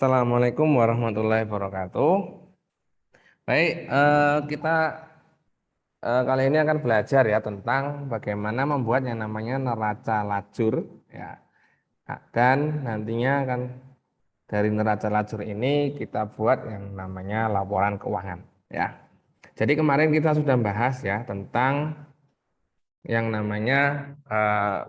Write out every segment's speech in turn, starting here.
Assalamualaikum warahmatullahi wabarakatuh. Baik, kita kali ini akan belajar ya tentang bagaimana membuat yang namanya neraca lajur ya. Dan nantinya akan dari neraca lajur ini kita buat yang namanya laporan keuangan ya. Jadi kemarin kita sudah bahas ya tentang yang namanya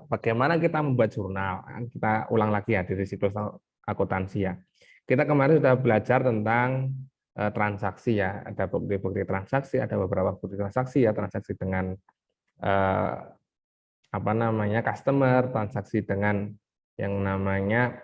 bagaimana kita membuat jurnal. Kita ulang lagi ya dari siklus akuntansi ya. Kita kemarin sudah belajar tentang transaksi ya, ada bukti-bukti transaksi, ada beberapa bukti transaksi ya, transaksi dengan eh, apa namanya customer, transaksi dengan yang namanya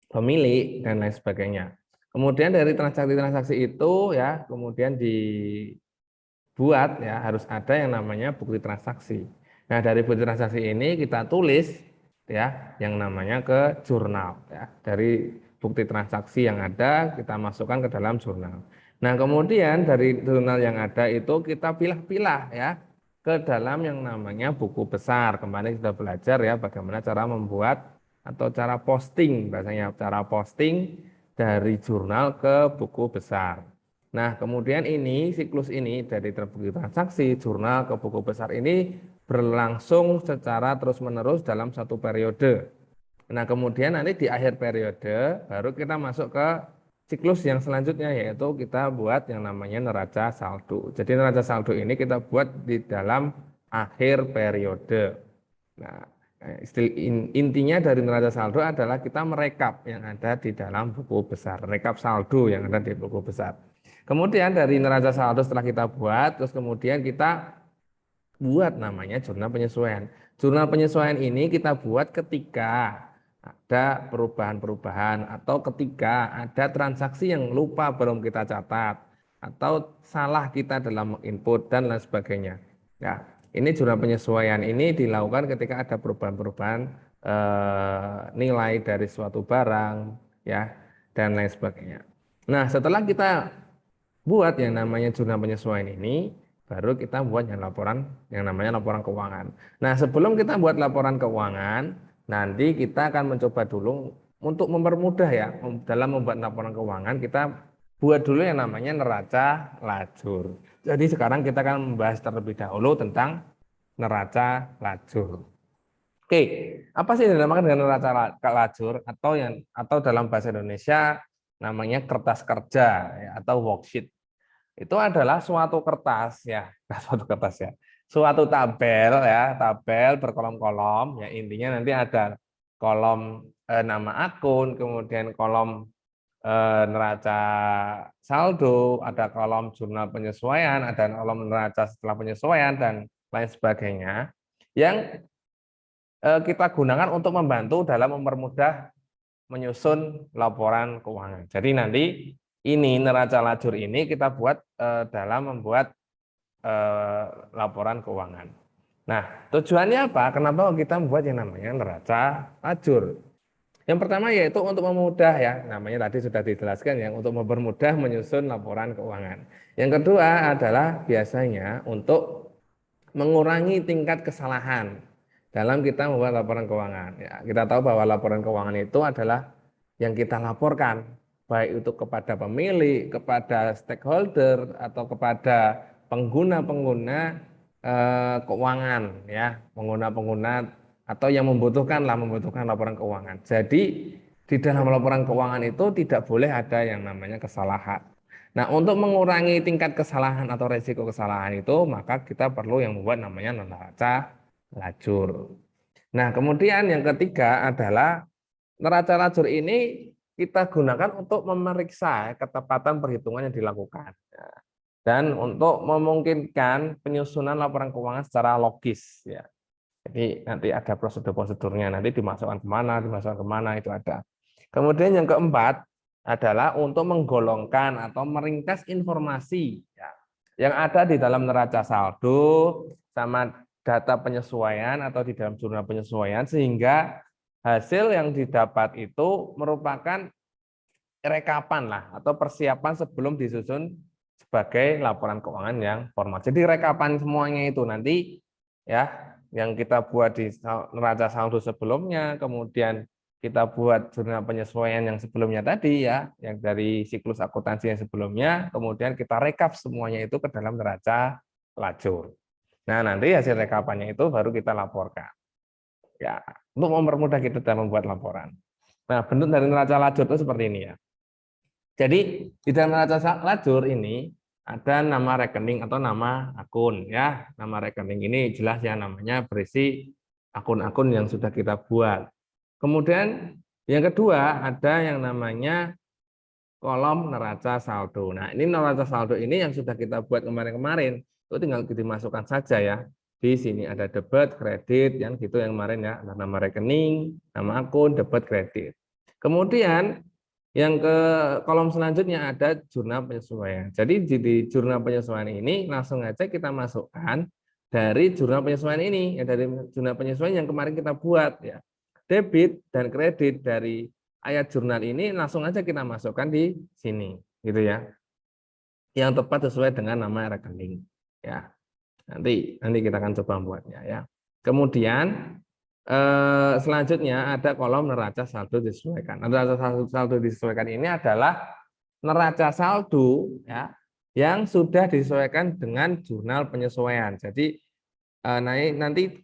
pemilik dan lain sebagainya. Kemudian dari transaksi-transaksi itu ya, kemudian dibuat ya harus ada yang namanya bukti transaksi. Nah, dari bukti transaksi ini kita tulis ya yang namanya ke jurnal ya. Dari bukti transaksi yang ada kita masukkan ke dalam jurnal. Nah, kemudian dari jurnal yang ada itu kita pilah-pilah ya ke dalam yang namanya buku besar. Kemarin kita belajar ya bagaimana cara membuat atau cara posting, bahasanya cara posting dari jurnal ke buku besar. Nah, kemudian ini siklus ini dari terbukti transaksi, jurnal ke buku besar ini berlangsung secara terus-menerus dalam satu periode. Nah, kemudian nanti di akhir periode baru kita masuk ke siklus yang selanjutnya yaitu kita buat yang namanya neraca saldo. Jadi neraca saldo ini kita buat di dalam akhir periode. Nah, intinya dari neraca saldo adalah kita merekap yang ada di dalam buku besar, rekap saldo yang ada di buku besar. Kemudian dari neraca saldo setelah kita buat, terus kemudian kita buat namanya jurnal penyesuaian. Jurnal penyesuaian ini kita buat ketika ada perubahan-perubahan atau ketika ada transaksi yang lupa belum kita catat atau salah kita dalam input dan lain sebagainya. Ya, ini jurnal penyesuaian ini dilakukan ketika ada perubahan-perubahan nilai dari suatu barang ya dan lain sebagainya. Nah, setelah kita buat yang namanya jurnal penyesuaian ini, baru kita buat yang namanya laporan keuangan. Nah, sebelum kita buat laporan keuangan, nanti kita akan mencoba dulu untuk mempermudah ya dalam membuat laporan keuangan, kita buat dulu yang namanya neraca lajur. Jadi sekarang kita akan membahas terlebih dahulu tentang neraca lajur. Oke, apa sih yang dinamakan dengan neraca lajur atau dalam bahasa Indonesia namanya kertas kerja ya, atau worksheet. Itu adalah suatu kertas ya, suatu kertas ya, suatu tabel ya, tabel berkolom-kolom ya, intinya nanti ada kolom nama akun, kemudian kolom neraca saldo, ada kolom jurnal penyesuaian, ada kolom neraca setelah penyesuaian dan lain sebagainya yang kita gunakan untuk membantu dalam mempermudah menyusun laporan keuangan. Jadi nanti ini neraca lajur ini kita buat dalam membuat laporan keuangan. Nah, tujuannya apa? Kenapa kita membuat yang namanya neraca lajur? Yang pertama yaitu untuk memudahya, namanya tadi sudah dijelaskan ya, untuk mempermudah menyusun laporan keuangan. Yang kedua adalah biasanya untuk mengurangi tingkat kesalahan dalam kita membuat laporan keuangan. Ya, kita tahu bahwa laporan keuangan itu adalah yang kita laporkan, baik itu kepada pemilik, kepada stakeholder, atau kepada pengguna-pengguna keuangan, ya, pengguna-pengguna atau yang membutuhkan laporan keuangan. Jadi di dalam laporan keuangan itu tidak boleh ada yang namanya kesalahan. Nah, untuk mengurangi tingkat kesalahan atau resiko kesalahan itu, maka kita perlu yang membuat namanya neraca lajur. Nah, kemudian yang ketiga adalah neraca lajur ini kita gunakan untuk memeriksa ketepatan perhitungan yang dilakukan. Dan untuk memungkinkan penyusunan laporan keuangan secara logis. Ya. Jadi nanti ada prosedur-prosedurnya, nanti dimasukkan kemana, itu ada. Kemudian yang keempat adalah untuk menggolongkan atau meringkas informasi ya, yang ada di dalam neraca saldo sama data penyesuaian atau di dalam jurnal penyesuaian sehingga hasil yang didapat itu merupakan rekapan lah atau persiapan sebelum disusun sebagai laporan keuangan yang formal. Jadi rekapan semuanya itu nanti ya yang kita buat di neraca saldo sebelumnya, kemudian kita buat jurnal penyesuaian yang sebelumnya tadi ya, yang dari siklus akuntansi yang sebelumnya, kemudian kita rekap semuanya itu ke dalam neraca lacur. Nah, nanti hasil rekapannya itu baru kita laporkan. Ya, untuk mempermudah kita dalam membuat laporan. Nah, bentuk dari neraca lacur itu seperti ini ya. Jadi di dalam neraca lacur ini ada nama rekening atau nama akun ya. Nama rekening ini jelas ya, namanya berisi akun-akun yang sudah kita buat. Kemudian yang kedua ada yang namanya kolom neraca saldo. Nah, ini neraca saldo ini yang sudah kita buat kemarin-kemarin, itu tinggal dimasukkan saja ya. Di sini ada debit, kredit, yang gitu yang kemarin ya, ada nama rekening, nama akun, debit, kredit. Kemudian yang ke kolom selanjutnya ada jurnal penyesuaian. Jadi di jurnal penyesuaian ini langsung aja kita masukkan dari jurnal penyesuaian ini, ya, dari jurnal penyesuaian yang kemarin kita buat ya. Debit dan kredit dari ayat jurnal ini langsung aja kita masukkan di sini, gitu ya. Yang tepat sesuai dengan nama rekening. Ya, nanti kita akan coba membuatnya ya. Kemudian selanjutnya ada kolom neraca saldo disesuaikan. Neraca saldo disesuaikan ini adalah neraca saldo ya yang sudah disesuaikan dengan jurnal penyesuaian. Jadi nanti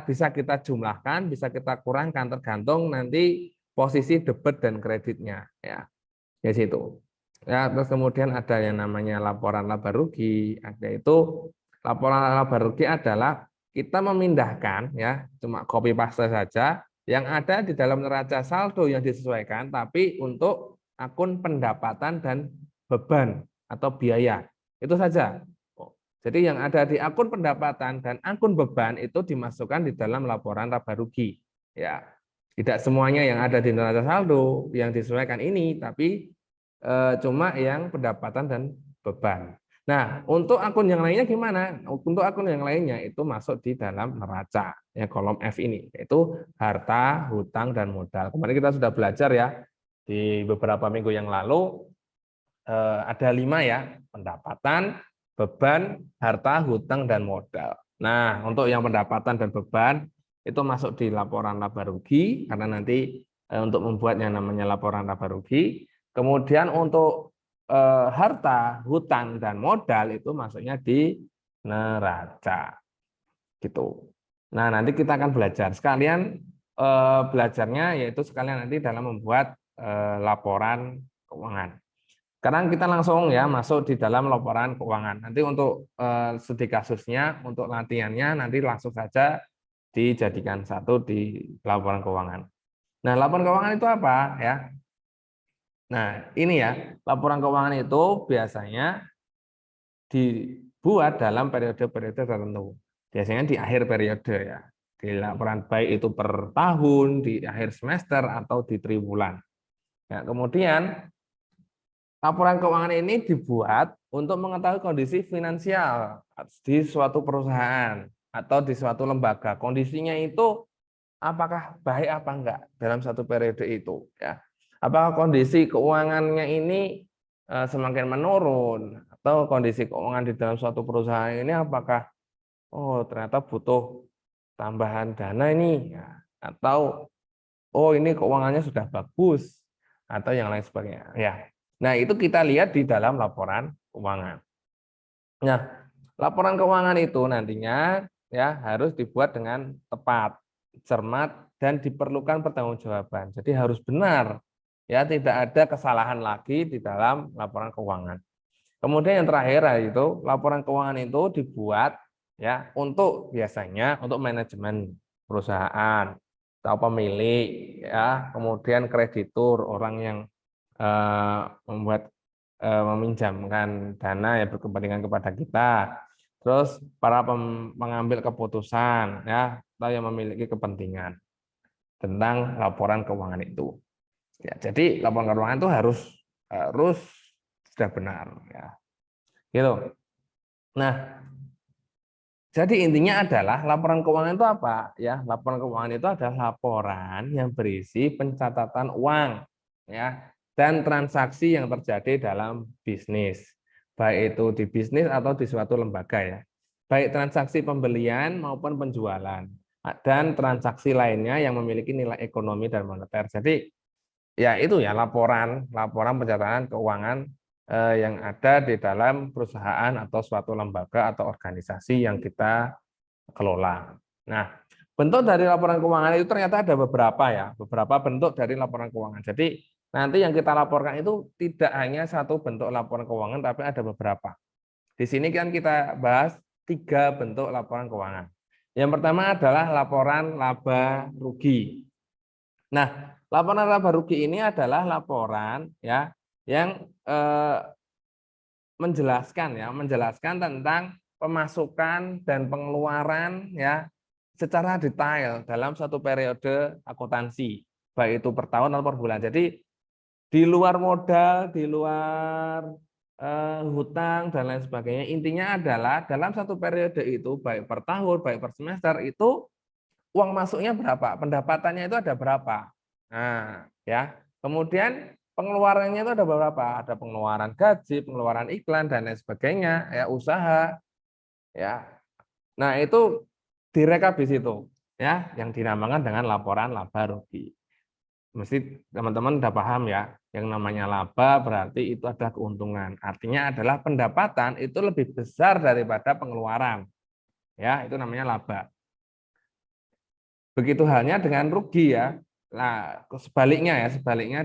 bisa kita jumlahkan, bisa kita kurangkan tergantung nanti posisi debit dan kreditnya ya. Di situ. Ya, terus kemudian ada yang namanya laporan laba rugi. Ada itu laporan laba rugi adalah kita memindahkan ya, cuma copy paste saja yang ada di dalam neraca saldo yang disesuaikan, tapi untuk akun pendapatan dan beban atau biaya. Itu saja. Jadi yang ada di akun pendapatan dan akun beban itu dimasukkan di dalam laporan laba rugi. Ya, tidak semuanya yang ada di neraca saldo yang disesuaikan ini, tapi cuma yang pendapatan dan beban. Nah, untuk akun yang lainnya gimana? Untuk akun yang lainnya itu masuk di dalam neraca, ya kolom F ini, yaitu harta, hutang, dan modal. Kemarin kita sudah belajar ya di beberapa minggu yang lalu ada 5 ya, pendapatan, beban, harta, hutang, dan modal. Nah, untuk yang pendapatan dan beban itu masuk di laporan laba rugi karena nanti untuk membuat yang namanya laporan laba rugi. Kemudian untuk harta, hutang, dan modal itu masuknya di neraca. Gitu. Nah, nanti kita akan belajar sekalian belajarnya yaitu sekalian nanti dalam membuat laporan keuangan. Sekarang kita langsung ya masuk di dalam laporan keuangan. Nanti untuk studi kasusnya, untuk latihannya nanti langsung saja dijadikan satu di laporan keuangan. Nah, laporan keuangan itu apa ya? Nah, ini ya, laporan keuangan itu biasanya dibuat dalam periode-periode tertentu. Biasanya di akhir periode ya. Di laporan baik itu per tahun, di akhir semester atau di triwulan. Ya, kemudian laporan keuangan ini dibuat untuk mengetahui kondisi finansial di suatu perusahaan atau di suatu lembaga. Kondisinya itu apakah baik apa enggak dalam satu periode itu ya. Apakah kondisi keuangannya ini semakin menurun atau kondisi keuangan di dalam suatu perusahaan ini apakah ternyata butuh tambahan dana ini ya, atau ini keuangannya sudah bagus atau yang lain sebagainya ya. Nah, itu kita lihat di dalam laporan keuangan. Nah, laporan keuangan itu nantinya ya harus dibuat dengan tepat, cermat, dan diperlukan pertanggungjawaban. Jadi harus benar, ya tidak ada kesalahan lagi di dalam laporan keuangan. Kemudian yang terakhir itu laporan keuangan itu dibuat ya untuk biasanya untuk manajemen perusahaan atau pemilik ya, kemudian kreditur orang yang membuat meminjamkan dana ya berkepentingan kepada kita. Terus para pengambil keputusan ya atau yang memiliki kepentingan tentang laporan keuangan itu. Ya, jadi laporan keuangan itu harus sudah benar ya. Gitu. Nah, jadi intinya adalah laporan keuangan itu apa? Ya, laporan keuangan itu adalah laporan yang berisi pencatatan uang ya dan transaksi yang terjadi dalam bisnis. Baik itu di bisnis atau di suatu lembaga ya. Baik transaksi pembelian maupun penjualan. dan transaksi lainnya yang memiliki nilai ekonomi dan moneter. Jadi ya itu ya laporan pencatatan keuangan yang ada di dalam perusahaan atau suatu lembaga atau organisasi yang kita kelola. Nah, bentuk dari laporan keuangan itu ternyata ada beberapa bentuk dari laporan keuangan. Jadi nanti yang kita laporkan itu tidak hanya satu bentuk laporan keuangan, tapi ada beberapa. Di sini kan kita bahas 3 bentuk laporan keuangan. Yang pertama adalah laporan laba rugi. Nah, laporan laba rugi ini adalah laporan ya yang menjelaskan tentang pemasukan dan pengeluaran ya secara detail dalam satu periode akuntansi, baik itu per tahun atau per bulan. Jadi di luar modal, di luar hutang dan lain sebagainya, intinya adalah dalam satu periode itu baik per tahun, baik per semester itu uang masuknya berapa, pendapatannya itu ada berapa. Nah, ya. Kemudian pengeluarannya itu ada beberapa, ada pengeluaran gaji, pengeluaran iklan dan lain sebagainya, ya usaha, ya. Nah, itu direkap di situ, ya, yang dinamakan dengan laporan laba rugi. Mesti teman-teman udah paham ya, yang namanya laba berarti itu adalah keuntungan. Artinya adalah pendapatan itu lebih besar daripada pengeluaran. Ya, itu namanya laba. Begitu halnya dengan rugi ya. Nah, sebaliknya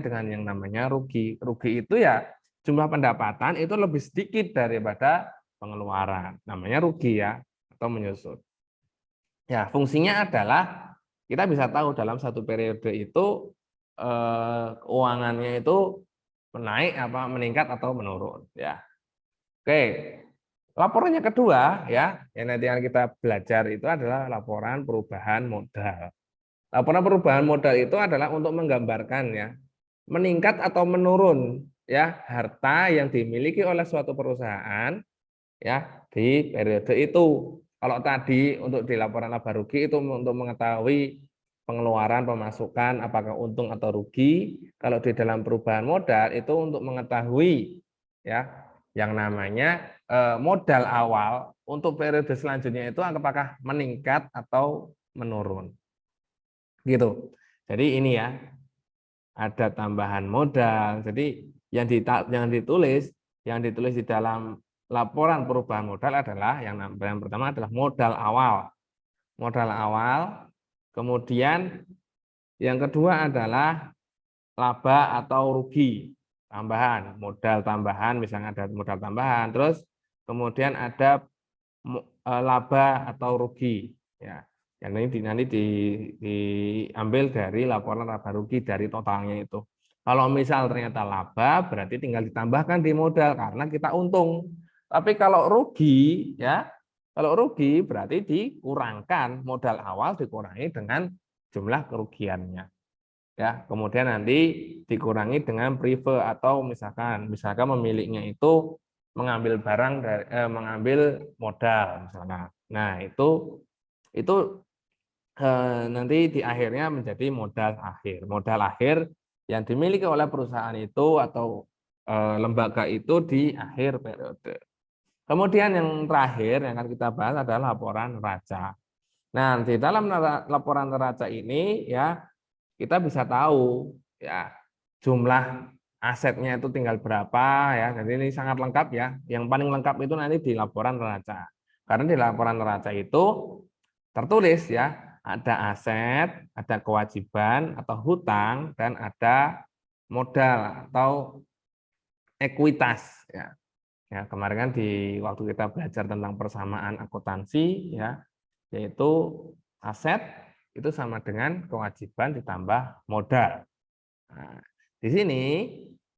dengan yang namanya rugi. Rugi itu ya jumlah pendapatan itu lebih sedikit daripada pengeluaran. Namanya rugi ya, atau menyusut. Ya, fungsinya adalah kita bisa tahu dalam satu periode itu keuangannya itu meningkat atau menurun ya. Oke. Laporan yang kedua ya, yang nanti yang kita belajar itu adalah laporan perubahan modal. Laporan perubahan modal itu adalah untuk menggambarkan ya, meningkat atau menurun ya harta yang dimiliki oleh suatu perusahaan ya di periode itu. Kalau tadi untuk di laporan laba rugi itu untuk mengetahui pengeluaran, pemasukan, apakah untung atau rugi. Kalau di dalam perubahan modal itu untuk mengetahui ya yang namanya modal awal untuk periode selanjutnya itu apakah meningkat atau menurun. Gitu. Jadi ini ya, ada tambahan modal. Jadi yang ditulis di dalam laporan perubahan modal adalah yang pertama adalah modal awal. Modal awal, kemudian yang kedua adalah laba atau rugi tambahan, modal tambahan, misalnya ada modal tambahan, terus kemudian ada laba atau rugi ya. Yang nanti diambil dari laporan laba rugi dari totalnya itu. Kalau misal ternyata laba berarti tinggal ditambahkan di modal karena kita untung. Tapi kalau rugi ya, kalau rugi berarti dikurangkan modal awal dikurangi dengan jumlah kerugiannya. Ya, kemudian nanti dikurangi dengan prive atau misalkan pemiliknya itu mengambil barang dari mengambil modal misalkan. Nah, itu nanti di akhirnya menjadi modal akhir. Modal akhir yang dimiliki oleh perusahaan itu atau lembaga itu di akhir periode. Kemudian yang terakhir yang akan kita bahas adalah laporan neraca. Nah, di dalam laporan neraca ini ya kita bisa tahu ya jumlah asetnya itu tinggal berapa ya. Jadi ini sangat lengkap ya. Yang paling lengkap itu nanti di laporan neraca. Karena di laporan neraca itu tertulis ya, ada aset, ada kewajiban atau hutang dan ada modal atau ekuitas ya. Ya, kemarin kan di waktu kita belajar tentang persamaan akuntansi ya, yaitu aset itu sama dengan kewajiban ditambah modal. Nah, di sini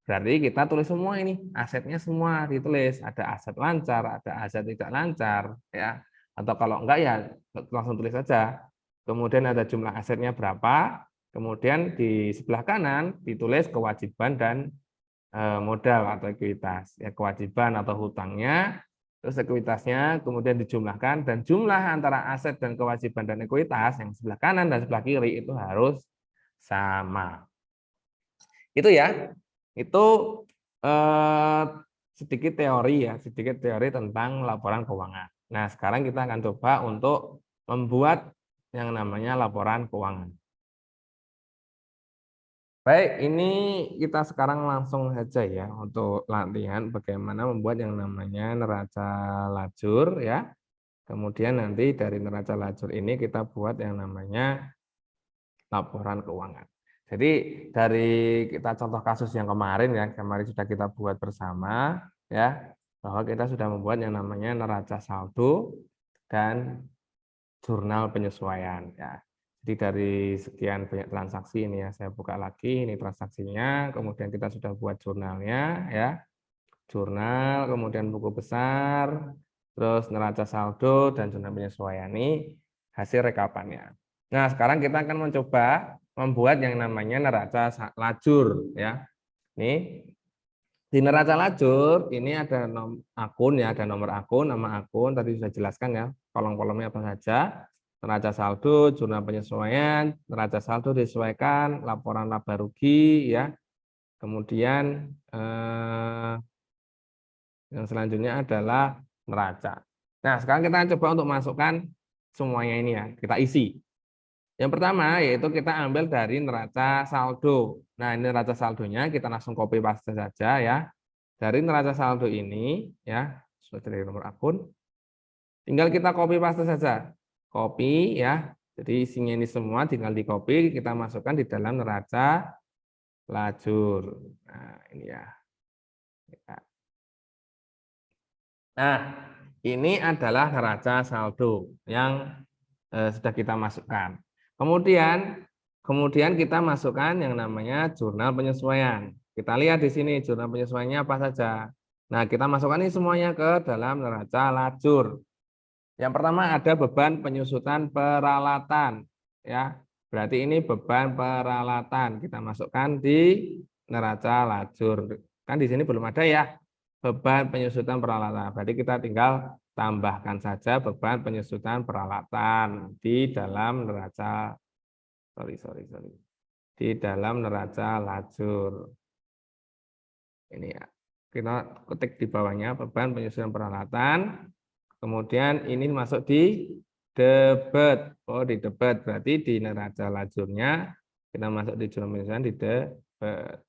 berarti kita tulis semua ini, asetnya semua ditulis, ada aset lancar, ada aset tidak lancar ya. Atau kalau enggak ya langsung tulis saja. Kemudian ada jumlah asetnya berapa, kemudian di sebelah kanan ditulis kewajiban dan modal atau ekuitas. Ya, kewajiban atau hutangnya, terus ekuitasnya kemudian dijumlahkan dan jumlah antara aset dan kewajiban dan ekuitas yang sebelah kanan dan sebelah kiri itu harus sama. Itu ya. Itu eh, sedikit teori tentang laporan keuangan. Nah, sekarang kita akan coba untuk membuat yang namanya laporan keuangan. Baik, ini kita sekarang langsung saja ya untuk latihan bagaimana membuat yang namanya neraca lajur ya. Kemudian nanti dari neraca lajur ini kita buat yang namanya laporan keuangan. Jadi dari kita contoh kasus yang kemarin ya, kemarin sudah kita buat bersama ya, bahwa kita sudah membuat yang namanya neraca saldo dan jurnal penyesuaian ya. Jadi dari sekian banyak transaksi ini ya, saya buka lagi ini transaksinya, kemudian kita sudah buat jurnalnya ya. Jurnal, kemudian buku besar, terus neraca saldo dan jurnal penyesuaian ini hasil rekapannya. Nah, sekarang kita akan mencoba membuat yang namanya neraca lajur ya. Ini di neraca lajur ini ada akun ya, ada nomor akun, nama akun tadi sudah jelaskan ya, kolom-kolomnya apa saja. Neraca saldo, jurnal penyesuaian, neraca saldo disesuaikan, laporan laba rugi ya. Kemudian yang selanjutnya adalah neraca. Nah, sekarang kita coba untuk masukkan semuanya ini ya, kita isi. Yang pertama yaitu kita ambil dari neraca saldo. Nah, ini neraca saldonya kita langsung copy paste saja ya. Dari neraca saldo ini ya, sudah dari nomor akun, tinggal kita copy paste saja. Copy ya. Jadi isinya ini semua tinggal di copy, kita masukkan di dalam neraca lajur. Nah, ini ya. Nah, ini adalah neraca saldo yang sudah kita masukkan. Kemudian kita masukkan yang namanya jurnal penyesuaian. Kita lihat di sini jurnal penyesuaiannya apa saja. Nah, kita masukkan ini semuanya ke dalam neraca lajur. Yang pertama ada beban penyusutan peralatan, ya. Berarti ini beban peralatan kita masukkan di neraca lajur. Kan di sini belum ada ya beban penyusutan peralatan. Berarti kita tinggal tambahkan saja beban penyusutan peralatan di dalam neraca di dalam neraca lajur. Ini ya. Kita ketik di bawahnya beban penyusutan peralatan. Kemudian ini masuk di debit. Oh, di debit berarti di neraca lajurnya kita masuk di jurnal penyusutan di debit.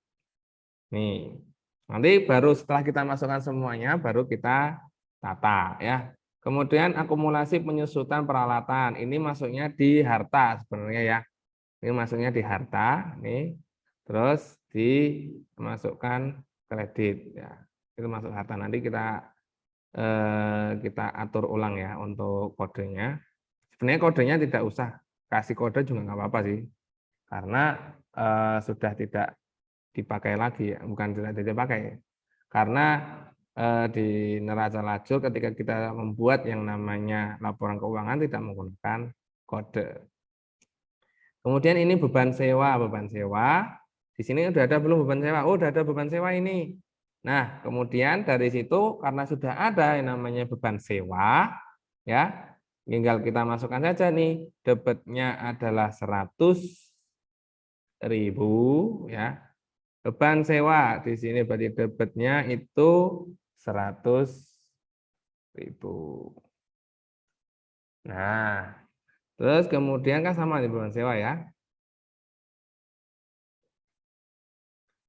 Nih. Nanti baru setelah kita masukkan semuanya baru kita tata ya. Kemudian akumulasi penyusutan peralatan. Ini masuknya di harta sebenarnya ya. Ini masuknya di harta nih. Terus dimasukkan kredit ya. Itu masuk harta. Nanti kita atur ulang ya untuk kodenya. Sebenarnya kodenya tidak usah kasih kode juga nggak apa-apa sih, karena sudah tidak dipakai lagi ya, bukan tidak dipakai. Karena di neraca lajur ketika kita membuat yang namanya laporan keuangan tidak menggunakan kode. Kemudian ini beban sewa, Di sini udah ada belum beban sewa? Oh, udah ada beban sewa ini. Nah, kemudian dari situ karena sudah ada yang namanya beban sewa, ya, tinggal kita masukkan saja nih, debitnya adalah 100.000, ya. Beban sewa di sini berarti debitnya itu 100.000. Nah, terus kemudian kan sama nih beban sewa ya.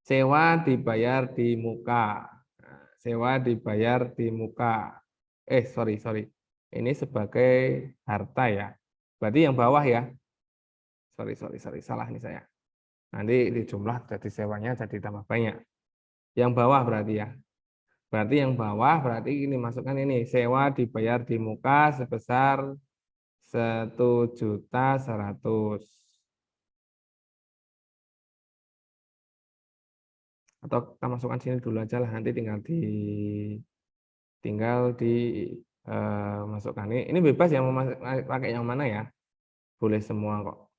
Sewa dibayar di muka. Nah, sewa dibayar di muka. Sorry. Ini sebagai harta ya. Berarti yang bawah ya. Sorry. Salah nih saya. Nanti di jumlah jadi sewanya jadi tambah banyak. Yang bawah berarti ya. Berarti yang bawah berarti ini masukkan ini. Sewa dibayar di muka sebesar 1.100.000. Atau kita masukkan sini dulu aja lah. Nanti tinggal di masukkan ini bebas ya mau pakai yang mana ya, boleh semua kok.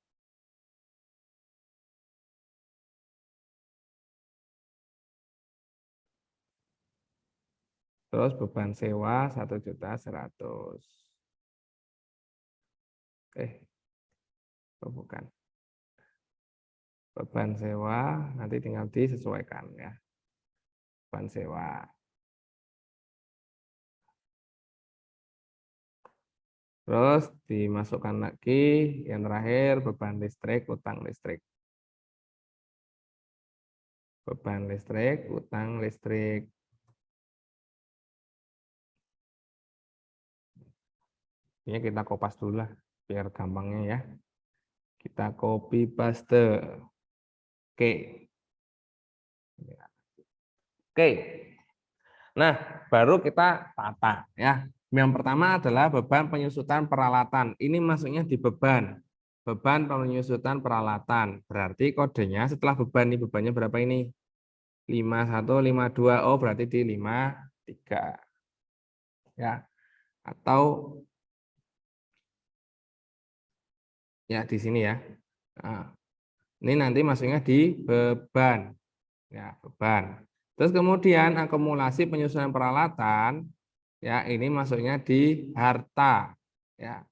Terus beban sewa 1.100.000. Bukan beban sewa, nanti tinggal disesuaikan ya, beban sewa. Terus dimasukkan lagi yang terakhir beban listrik, utang listrik. Beban listrik, utang listrik. Ini kita kopas dulu lah biar gampangnya ya. Kita copy paste. Oke. Oke. Nah, baru kita tata ya. Yang pertama adalah beban penyusutan peralatan. Ini masuknya di beban. Beban penyusutan peralatan. Berarti kodenya setelah beban ini bebannya berapa ini? 51, 52. Oh, berarti di 53. Ya. Atau ya di sini ya. Nah, ini nanti masuknya di beban. Ya, beban. Terus kemudian akumulasi penyusunan peralatan ya ini masuknya di harta. Ya,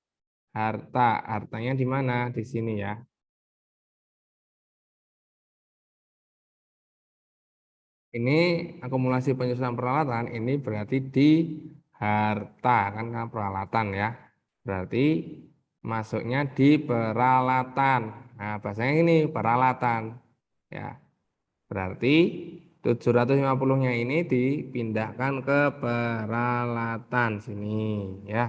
harta. Hartanya di mana? Di sini ya. Ini akumulasi penyusunan peralatan ini berarti di harta kan peralatan ya. Berarti masuknya di peralatan. Nah, bahasanya ini peralatan. Ya. Berarti 750-nya ini dipindahkan ke peralatan sini ya.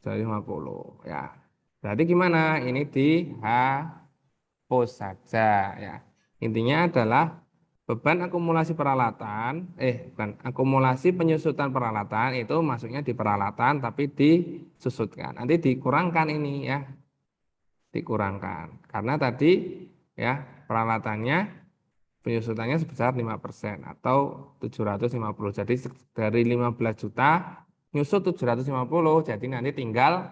750 ya. Berarti gimana? Ini dihapus saja ya. Intinya adalah beban akumulasi peralatan, bukan akumulasi penyusutan peralatan itu masuknya di peralatan tapi disusutkan. Nanti dikurangkan ini ya, dikurangkan. Karena tadi ya peralatannya penyusutannya sebesar 5% atau 750. Jadi dari 15 juta nyusut 750, jadi nanti tinggal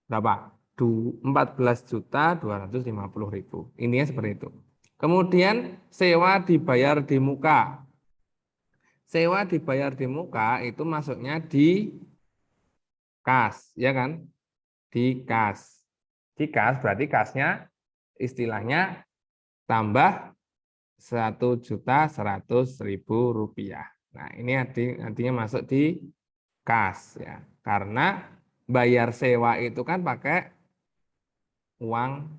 berapa? 14.250.000. Intinya seperti itu. Kemudian sewa dibayar di muka. Sewa dibayar di muka itu masuknya di kas, ya kan? Di kas. Di kas berarti kasnya istilahnya tambah 1.100.000 rupiah. Nah, ini nantinya masuk di kas ya. Karena bayar sewa itu kan pakai uang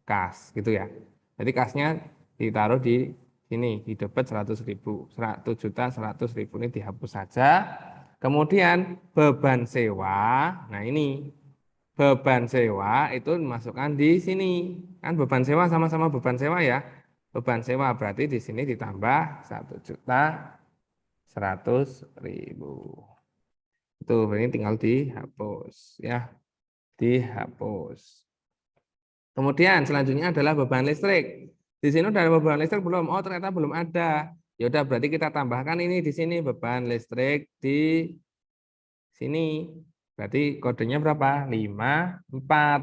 kas gitu ya. Jadi kasnya ditaruh di sini, di debit 100.000. 100.100.000 ini dihapus saja. Kemudian beban sewa, nah ini beban sewa itu dimasukkan di sini. Kan beban sewa sama-sama beban sewa ya. Beban sewa berarti di sini ditambah 1.100.000. Itu ini tinggal dihapus ya, dihapus. Kemudian selanjutnya adalah beban listrik. Di sini udah ada beban listrik belum? Oh, ternyata belum ada. Ya udah berarti kita tambahkan ini di sini beban listrik di sini. Berarti kodenya berapa? 54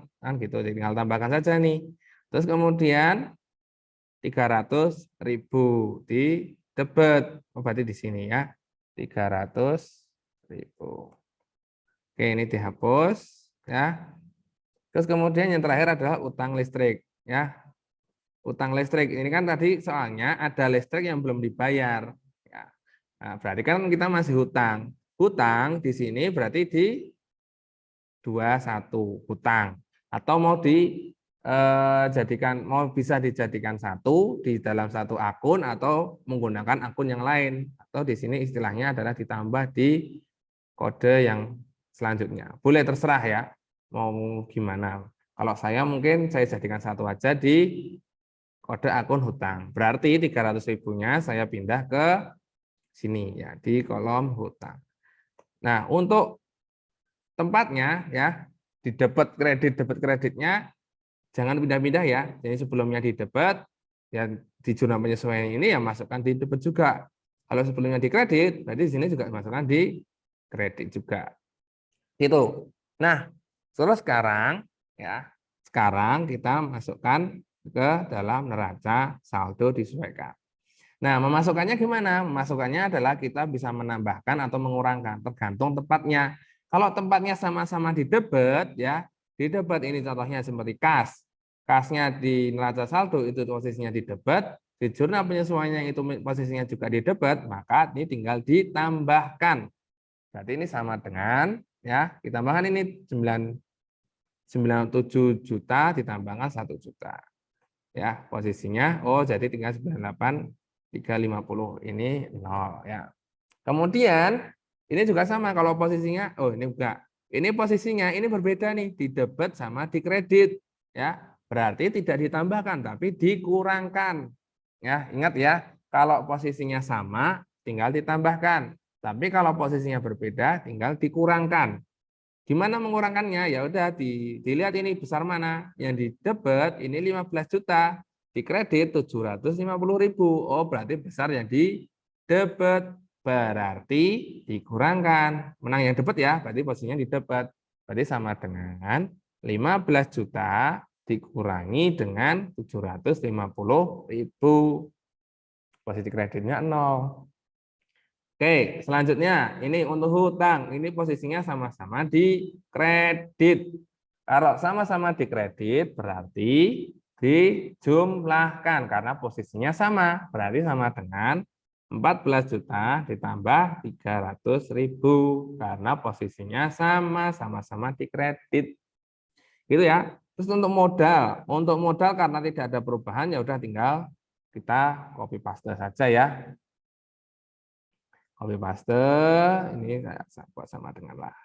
kan gitu. Jadi tinggal tambahkan saja nih. Terus kemudian 300.000 di debit. Oh, berarti di sini ya. 300.000. Oke, ini dihapus ya. Terus kemudian yang terakhir adalah utang listrik ya. Utang listrik ini kan tadi soalnya ada listrik yang belum dibayar ya. Nah, berarti kan kita masih hutang. Hutang di sini berarti di 21 hutang atau mau dijadikan mau bisa dijadikan satu di dalam satu akun atau menggunakan akun yang lain atau di sini istilahnya adalah ditambah di kode yang selanjutnya. Boleh terserah ya mau gimana. Kalau saya mungkin saya jadikan satu aja di kode akun hutang. Berarti 300.000-nya saya pindah ke sini ya di kolom hutang. Nah, untuk tempatnya ya di debit kreditnya jangan pindah-pindah ya. Jadi sebelumnya di debit ya di jurnal penyesuaian ini ya masukkan di debit juga. Kalau sebelumnya di kredit berarti di sini juga masukkan di kredit juga. Itu. Nah, terus sekarang ya sekarang kita masukkan ke dalam neraca saldo disesuaikan. Nah, memasukkannya gimana? Memasukkannya adalah kita bisa menambahkan atau mengurangkan tergantung tempatnya. Kalau tempatnya sama-sama di debit ya, di debit ini contohnya seperti kas. Kasnya di neraca saldo itu posisinya di debit, di jurnal penyesuaiannya itu posisinya juga di debit, maka ini tinggal ditambahkan. Berarti ini sama dengan ya. Ditambahkan ini 97 juta ditambahkan 1 juta. Ya, posisinya jadi tinggal 98.350 ini 0 ya. Kemudian ini juga sama kalau posisinya ini enggak. Ini posisinya ini berbeda nih di debit sama di kredit ya. Berarti tidak ditambahkan tapi dikurangkan. Ya, ingat ya, kalau posisinya sama tinggal ditambahkan. Tapi kalau posisinya berbeda tinggal dikurangkan. Gimana mengurangkannya? Ya udah dilihat ini besar mana. Yang di debit ini 15 juta, di kredit 750.000. Oh, berarti besar yang di debit. Berarti dikurangkan. Menang yang debit ya, berarti posisinya di debit. Berarti sama dengan 15 juta dikurangi dengan 750.000. Posisi kreditnya 0. Oke, selanjutnya ini untuk hutang. Ini posisinya sama-sama di kredit. Kalau sama-sama di kredit berarti dijumlahkan karena posisinya sama. Berarti sama dengan 14 juta ditambah 300.000 karena posisinya sama-sama di kredit. Gitu ya. Terus untuk modal karena tidak ada perubahan ya udah tinggal kita copy paste saja ya. Copy paste ini buat sama dengan lah.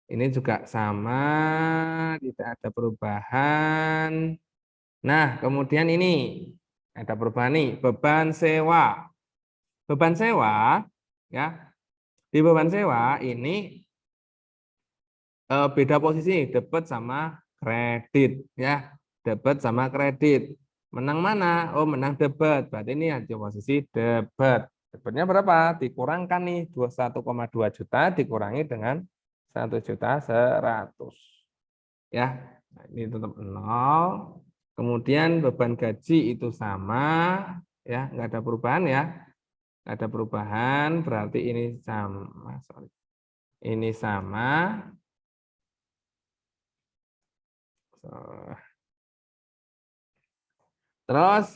Ini juga sama, tidak ada perubahan. Nah, kemudian ini ada perubahan nih, beban sewa. Beban sewa ya. Di beban sewa ini beda posisi, debit sama kredit ya. Debit sama kredit. Menang mana? Oh, menang debit. Berarti ini ada posisi debit. Debitnya berapa? Dikurangkan nih 21,2 juta dikurangi dengan 1.100.000. Ya. Nah, ini tetap 0. Kemudian beban gaji itu sama ya, enggak ada perubahan ya. Enggak ada perubahan, berarti ini sama, Ini sama. Terus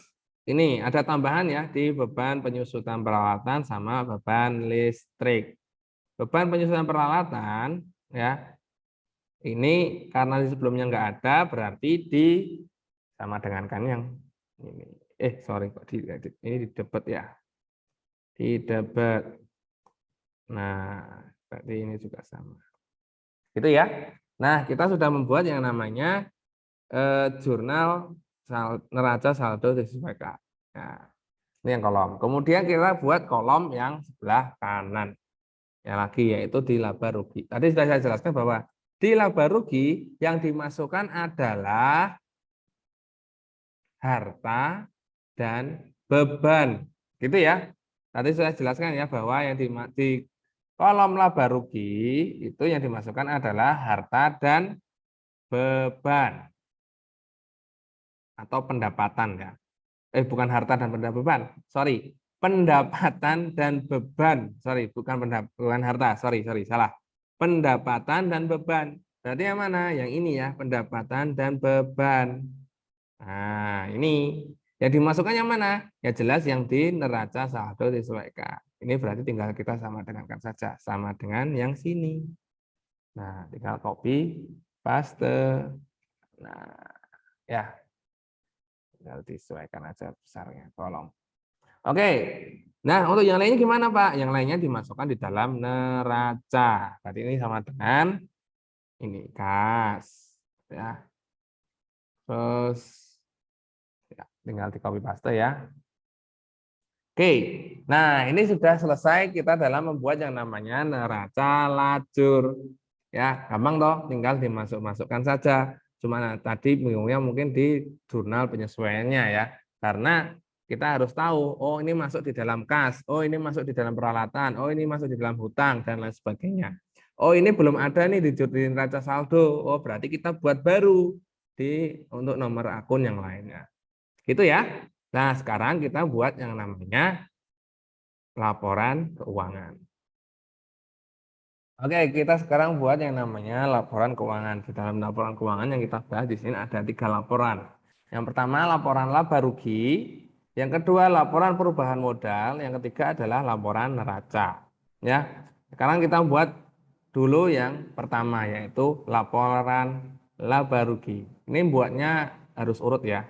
ini ada tambahan ya di beban penyusutan peralatan sama beban listrik. Beban penyusutan peralatan ya ini karena sebelumnya enggak ada berarti sama dengan kan yang ini. Sorry kok ini di debit ya. Di debit. Nah, berarti ini juga sama. Gitu ya. Nah, kita sudah membuat yang namanya jurnal neraca saldo disesuaikan. Nah, ini yang kolom. Kemudian kita buat kolom yang sebelah kanan. Ya lagi yaitu di laba rugi. Tadi sudah saya jelaskan bahwa di laba rugi yang dimasukkan adalah harta dan beban. Gitu ya. Tadi saya jelaskan ya bahwa yang di kolom laba rugi itu yang dimasukkan adalah harta dan beban atau pendapatan ya. Bukan harta dan beban. Sorry, pendapatan dan beban. Sorry, bukan harta. Sorry, salah. Pendapatan dan beban. Berarti yang mana? Yang ini ya, pendapatan dan beban. Nah, ini yang dimasukkan yang mana? Ya jelas yang di neraca saldo disesuaikan. Ini berarti tinggal kita sama dengankan saja, sama dengan yang sini. Nah, tinggal copy, paste. Nah, ya, tinggal disesuaikan aja besarnya kolom. Oke. Nah, untuk yang lainnya gimana, Pak? Yang lainnya dimasukkan di dalam neraca. Berarti ini sama dengan ini kas, ya. Terus ya, tinggal di copy paste ya. Oke, nah ini sudah selesai kita dalam membuat yang namanya neraca lajur. Ya, gampang toh, tinggal dimasukkan saja. Cuma tadi bingungnya mungkin di jurnal penyesuaiannya ya. Karena kita harus tahu, oh ini masuk di dalam kas, oh ini masuk di dalam peralatan, oh ini masuk di dalam hutang, dan lain sebagainya. Oh ini belum ada nih di neraca saldo, oh berarti kita buat baru untuk nomor akun yang lainnya. Gitu ya. Nah, sekarang kita buat yang namanya laporan keuangan. Oke, kita sekarang buat yang namanya laporan keuangan. Di dalam laporan keuangan yang kita bahas di sini ada 3 laporan. Yang pertama laporan laba rugi, yang kedua laporan perubahan modal, yang ketiga adalah laporan neraca. Ya, sekarang kita buat dulu yang pertama, yaitu laporan laba rugi. Ini buatnya harus urut ya.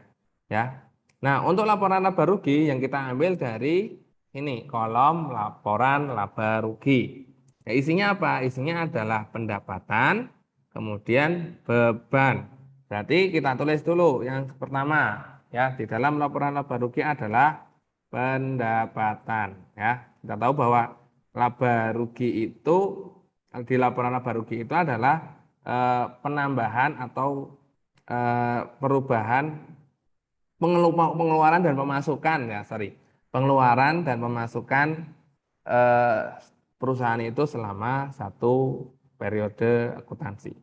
Nah, untuk laporan laba rugi yang kita ambil dari ini kolom laporan laba rugi. Ya, isinya apa? Isinya adalah pendapatan, kemudian beban. Berarti kita tulis dulu yang pertama ya, di dalam laporan laba rugi adalah pendapatan ya. Kita tahu bahwa laba rugi itu di laporan laba rugi itu adalah penambahan atau perubahan pengeluaran dan pemasukan ya, pengeluaran dan pemasukan eh, perusahaan itu selama satu periode akuntansi.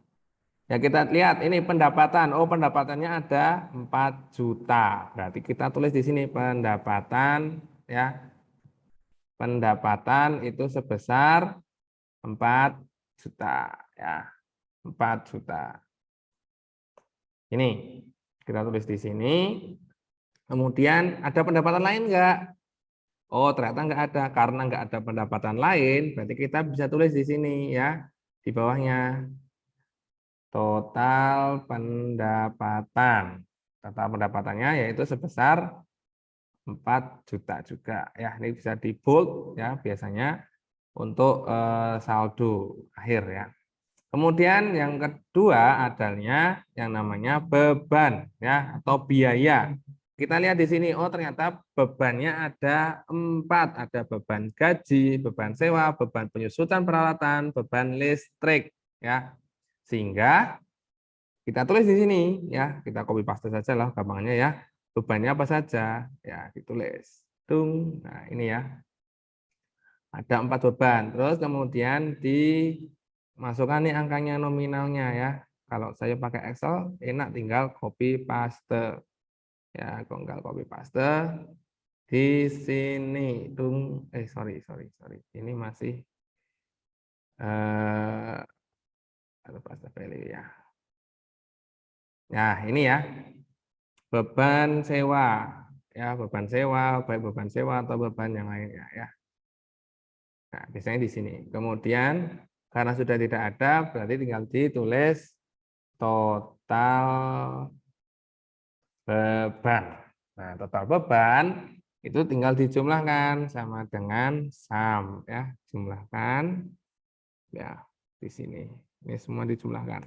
Ya, kita lihat ini pendapatan. Oh, pendapatannya ada 4 juta. Berarti kita tulis di sini pendapatan ya. Pendapatan itu sebesar 4 juta ya. 4 juta. Ini kita tulis di sini. Kemudian ada pendapatan lain enggak? Oh, ternyata enggak ada. Karena enggak ada pendapatan lain, berarti kita bisa tulis di sini ya, di bawahnya. Total pendapatan. Total pendapatannya yaitu sebesar 4 juta juga. Ya, ini bisa di bold ya biasanya untuk saldo akhir ya. Kemudian yang kedua adalah yang namanya beban ya atau biaya. Kita lihat di sini, oh ternyata bebannya ada 4, ada beban gaji, beban sewa, beban penyusutan peralatan, beban listrik ya. Sehingga kita tulis di sini ya, kita copy paste saja lah gampangnya ya. Bebannya apa saja ya ditulis. Tung. Nah, ini ya. Ada 4 beban. Terus kemudian dimasukkan nih angkanya nominalnya ya. Kalau saya pakai Excel enak tinggal copy paste. Ya, tinggal copy paste di sini. Sorry. Ini masih paste value ya. Nah, ini ya. Beban sewa. Ya, beban sewa, baik beban sewa atau beban yang lainnya ya. Nah, biasanya di sini. Kemudian karena sudah tidak ada, berarti tinggal ditulis total beban. Nah, total beban itu tinggal dijumlahkan sama dengan sum ya, jumlahkan ya di sini. Ini semua dijumlahkan.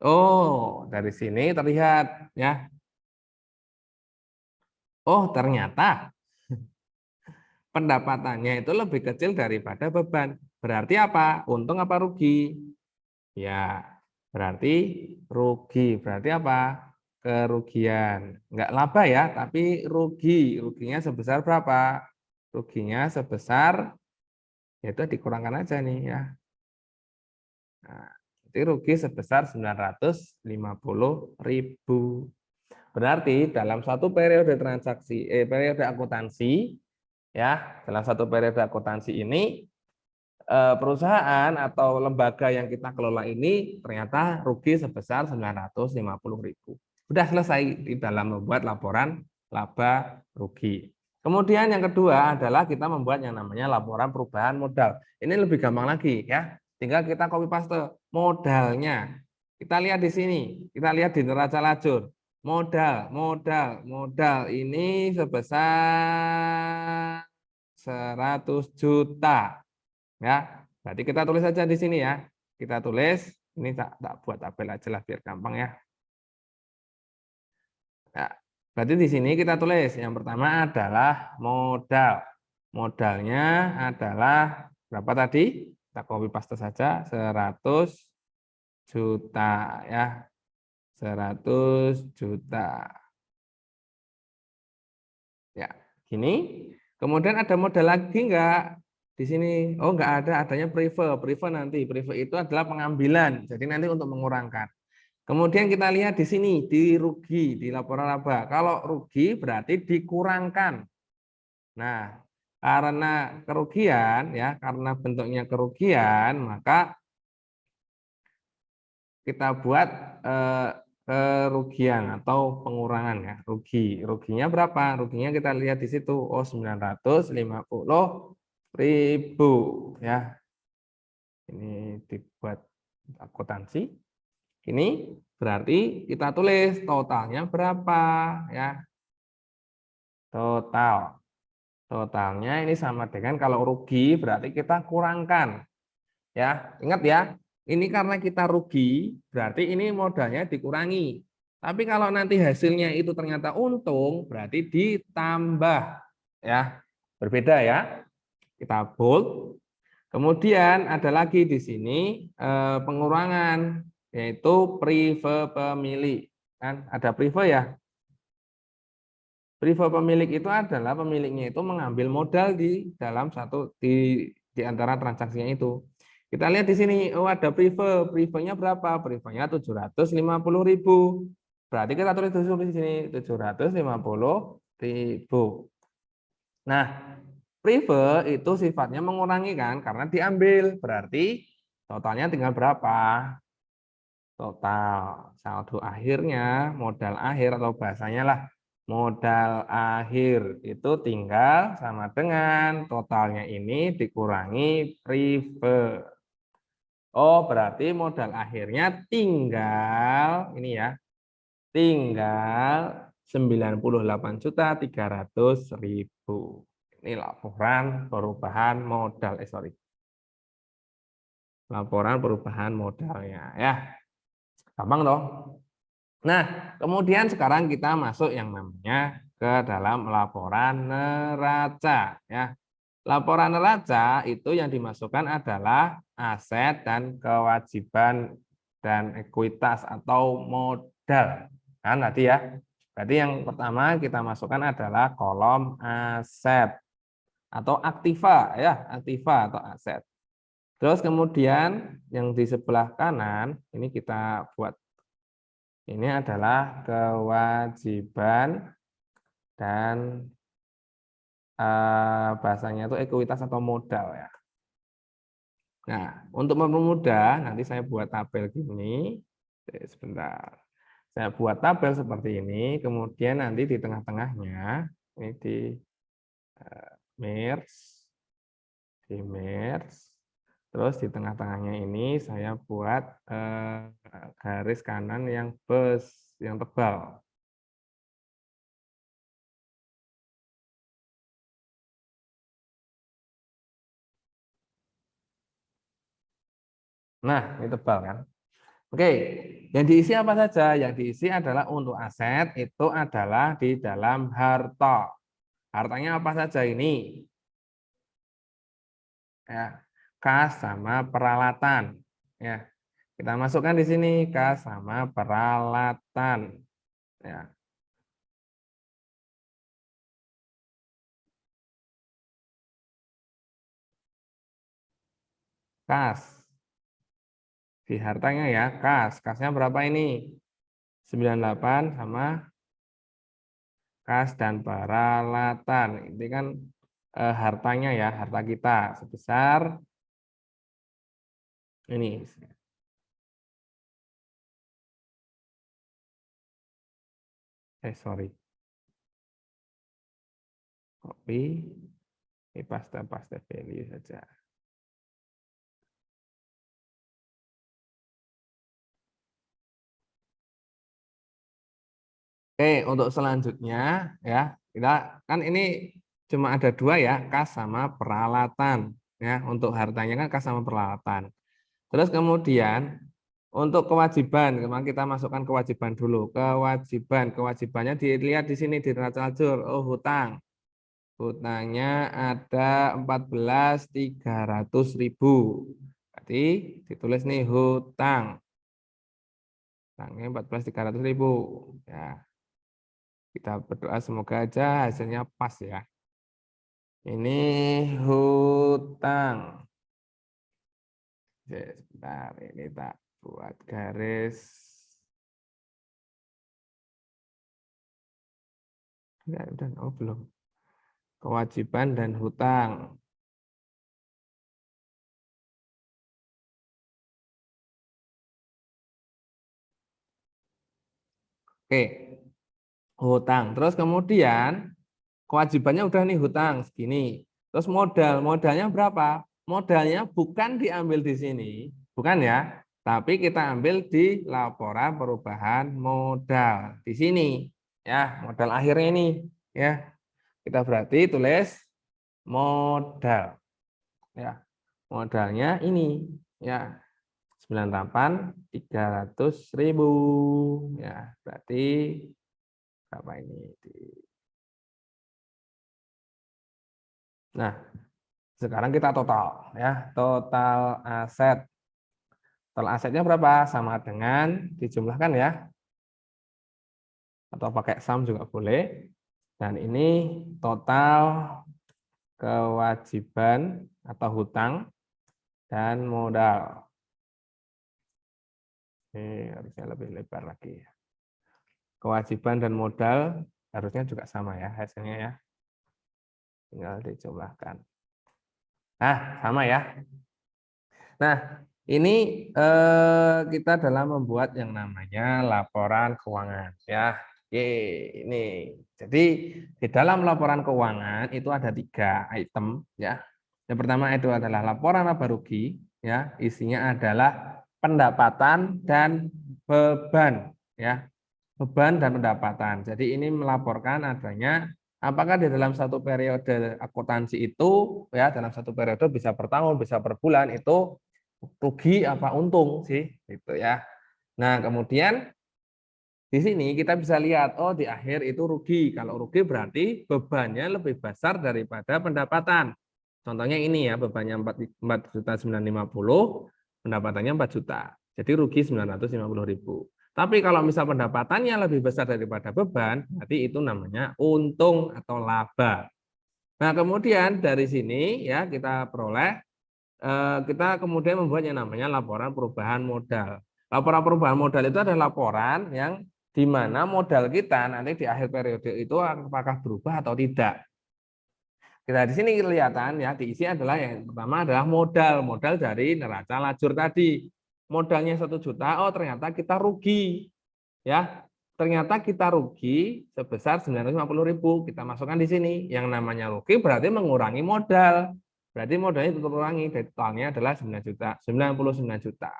Oh, dari sini terlihat ya. Oh, ternyata pendapatannya itu lebih kecil daripada beban. Berarti apa? Untung apa rugi? Ya, berarti rugi. Berarti apa? Kerugian. Enggak laba ya, tapi rugi. Ruginya sebesar berapa? Ruginya sebesar, yaitu dikurangkan aja nih ya. Nah, jadi rugi sebesar 950.000. Berarti dalam satu periode transaksi, periode akuntansi, ya, dalam satu periode akuntansi ini, perusahaan atau lembaga yang kita kelola ini ternyata rugi sebesar 950.000. Sudah selesai di dalam membuat laporan laba rugi. Kemudian yang kedua adalah kita membuat yang namanya laporan perubahan modal. Ini lebih gampang lagi ya. Tinggal kita copy paste modalnya. Kita lihat di sini, kita lihat di neraca lajur. Modal ini sebesar 100 juta. Ya, berarti kita tulis saja di sini ya. Kita tulis, ini tak buat tabel aja lah biar gampang ya. Ya, berarti di sini kita tulis yang pertama adalah modal. Modalnya adalah berapa tadi? Kita copy paste saja 100 juta ya. 100 juta. Ya, gini. Kemudian ada modal lagi enggak? Di sini, oh enggak ada, adanya prive. Prive nanti, prive itu adalah pengambilan. Jadi nanti untuk mengurangkan. Kemudian kita lihat di sini, di rugi, di laporan laba. Kalau rugi berarti dikurangkan. Nah, karena kerugian, ya, karena bentuknya kerugian, maka kita buat kerugian atau pengurangan ya, rugi. Ruginya berapa? Ruginya kita lihat di situ. Oh, 950.000 ya. Ini dibuat akuntansi. Ini berarti kita tulis totalnya berapa ya. Totalnya ini sama dengan kalau rugi berarti kita kurangkan. Ya, ingat ya. Ini karena kita rugi, berarti ini modalnya dikurangi. Tapi kalau nanti hasilnya itu ternyata untung, berarti ditambah. Ya, berbeda ya. Kita bold. Kemudian ada lagi di sini pengurangan, yaitu prive pemilik. Kan ada prive ya. Prive pemilik itu adalah pemiliknya itu mengambil modal di dalam di antara transaksinya itu. Kita lihat di sini, oh ada prive, privenya berapa? Privenya 750.000. Berarti kita tulis di sini 750.000. Nah, prive itu sifatnya mengurangi kan, karena diambil. Berarti totalnya tinggal berapa? Total saldo akhirnya, modal akhir atau bahasanya lah modal akhir itu tinggal sama dengan totalnya ini dikurangi prive. Oh, berarti modal akhirnya tinggal ini ya, tinggal 98.300.000. Ini laporan perubahan modal, sorry. Laporan perubahan modalnya ya. Gampang dong. Nah, kemudian sekarang kita masuk yang namanya ke dalam laporan neraca ya. Laporan neraca itu yang dimasukkan adalah aset dan kewajiban dan ekuitas atau modal. Kan tadi ya. Berarti yang pertama kita masukkan adalah kolom aset atau aktiva ya, aktiva atau aset. Terus kemudian yang di sebelah kanan ini kita buat, ini adalah kewajiban dan bahasanya itu ekuitas atau modal ya. Nah, untuk mempermudah nanti saya buat tabel gini. Sebentar. Saya buat tabel seperti ini, kemudian nanti di tengah-tengahnya ini di merge, terus di tengah-tengahnya ini saya buat garis kanan yang yang tebal. Nah, ini tebal kan. Oke, yang diisi apa saja? Yang diisi adalah untuk aset itu adalah di dalam harta. Hartanya apa saja ini? Ya, kas sama peralatan. Ya, kita masukkan di sini kas sama peralatan. Ya, kas. Di hartanya ya, kas. Kasnya berapa ini? 98 sama kas dan peralatan. Ini kan hartanya ya, harta kita sebesar ini. Sorry. Copy. Ini paste value saja. Oke, untuk selanjutnya ya, kita kan ini cuma ada dua ya, kas sama peralatan ya. Untuk hartanya kan kas sama peralatan. Terus kemudian untuk kewajiban, kemarin kita masukkan kewajiban dulu. Kewajibannya dilihat di sini di neraca lajur. Oh, hutang. Hutangnya ada 14.300.000. Berarti ditulis nih hutang. Hutangnya 14.300.000. Ya. Kita berdoa semoga aja hasilnya pas ya. Ini hutang. Sebentar, ini tak buat garis. Udah, oh belum. Kewajiban dan hutang. Oke, hutang. Terus kemudian kewajibannya udah nih hutang segini. Terus modalnya berapa? modalnya bukan diambil di sini, bukan ya, tapi kita ambil di laporan perubahan modal di sini, ya, modal akhirnya ini, ya. Kita berarti tulis modal, ya, modalnya ini, ya, 98.300.000, ya, berarti berapa ini? Nah, sekarang kita total, ya, total aset. Total asetnya berapa? Sama dengan dijumlahkan ya, atau pakai sum juga boleh. Dan ini total kewajiban atau hutang dan modal. Ini harusnya lebih lebar lagi. Kewajiban dan modal harusnya juga sama ya hasilnya ya. Tinggal dijumlahkan. Nah, sama ya. Nah, ini kita dalam membuat yang namanya laporan keuangan ya. Oke, ini. Jadi di dalam laporan keuangan itu ada 3 item ya. Yang pertama itu adalah laporan laba rugi ya. Isinya adalah pendapatan dan beban ya. Beban dan pendapatan. Jadi ini melaporkan adanya apakah di dalam satu periode akuntansi itu ya, dalam satu periode bisa per tahun, bisa per bulan, itu rugi apa untung sih gitu ya. Nah, kemudian di sini kita bisa lihat, oh di akhir itu rugi. Kalau rugi berarti bebannya lebih besar daripada pendapatan. Contohnya ini ya, bebannya 4.950.000, pendapatannya 4 juta. Jadi rugi 950.000. Tapi kalau misal pendapatannya lebih besar daripada beban, berarti itu namanya untung atau laba. Nah, kemudian dari sini ya kita peroleh, kita kemudian membuat yang namanya laporan perubahan modal. Laporan perubahan modal itu adalah laporan yang di mana modal kita nanti di akhir periode itu apakah berubah atau tidak. Kita di sini kelihatan ya, diisi adalah yang pertama adalah modal dari neraca lajur tadi. Modalnya 1 juta, oh ternyata kita rugi. Ya, ternyata kita rugi sebesar 950.000. Kita masukkan di sini. Yang namanya rugi berarti mengurangi modal. Berarti modalnya itu kurangi, totalnya adalah 9 juta, 99 juta.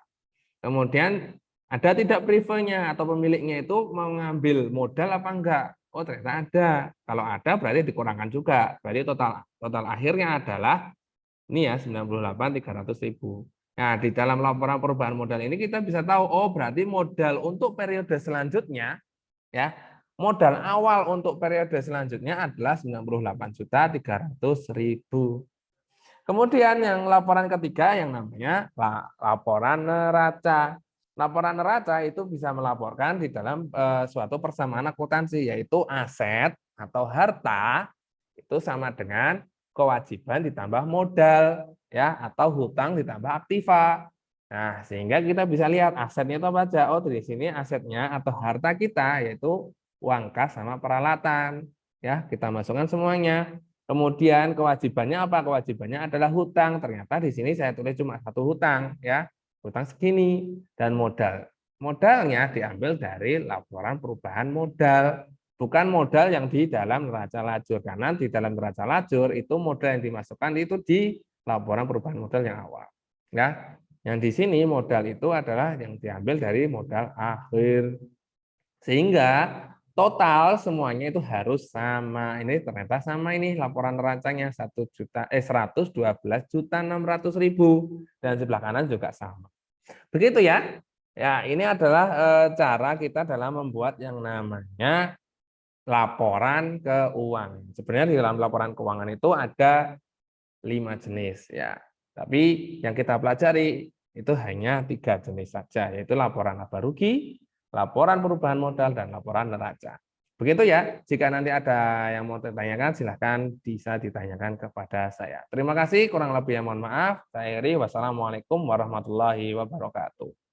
Kemudian ada tidak prefernya atau pemiliknya itu mengambil modal apa enggak? Oh ternyata ada. Kalau ada berarti dikurangkan juga. Berarti total akhirnya adalah ini ya 98.300.000. Nah, di dalam laporan perubahan modal ini kita bisa tahu, oh berarti modal untuk periode selanjutnya ya, modal awal untuk periode selanjutnya adalah 98.300.000. Kemudian yang laporan ketiga yang namanya laporan neraca. Laporan neraca itu bisa melaporkan di dalam suatu persamaan akuntansi, yaitu aset atau harta itu sama dengan kewajiban ditambah modal ya, atau hutang ditambah aktiva. Nah, sehingga kita bisa lihat asetnya itu apa aja. Oh, di sini asetnya atau harta kita yaitu uang kas sama peralatan. Ya, kita masukkan semuanya. Kemudian kewajibannya apa? Kewajibannya adalah hutang. Ternyata di sini saya tulis cuma 1 hutang ya. Hutang segini dan modal. Modalnya diambil dari laporan perubahan modal, bukan modal yang di dalam neraca lajur. Karena di dalam neraca lajur itu modal yang dimasukkan itu di laporan perubahan modal yang awal. Ya. Yang di sini modal itu adalah yang diambil dari modal akhir. Sehingga total semuanya itu harus sama. Ini ternyata sama ini laporan neracanya 112.600.000 dan sebelah kanan juga sama. Begitu ya. Ya, ini adalah cara kita dalam membuat yang namanya laporan keuangan. Sebenarnya di dalam laporan keuangan itu ada 5 jenis ya. Tapi yang kita pelajari itu hanya 3 jenis saja, yaitu laporan laba rugi, laporan perubahan modal, dan laporan neraca. Begitu ya, jika nanti ada yang mau ditanyakan, silahkan bisa ditanyakan kepada saya. Terima kasih, kurang lebih yang mohon maaf. Saya Eri, wassalamualaikum warahmatullahi wabarakatuh.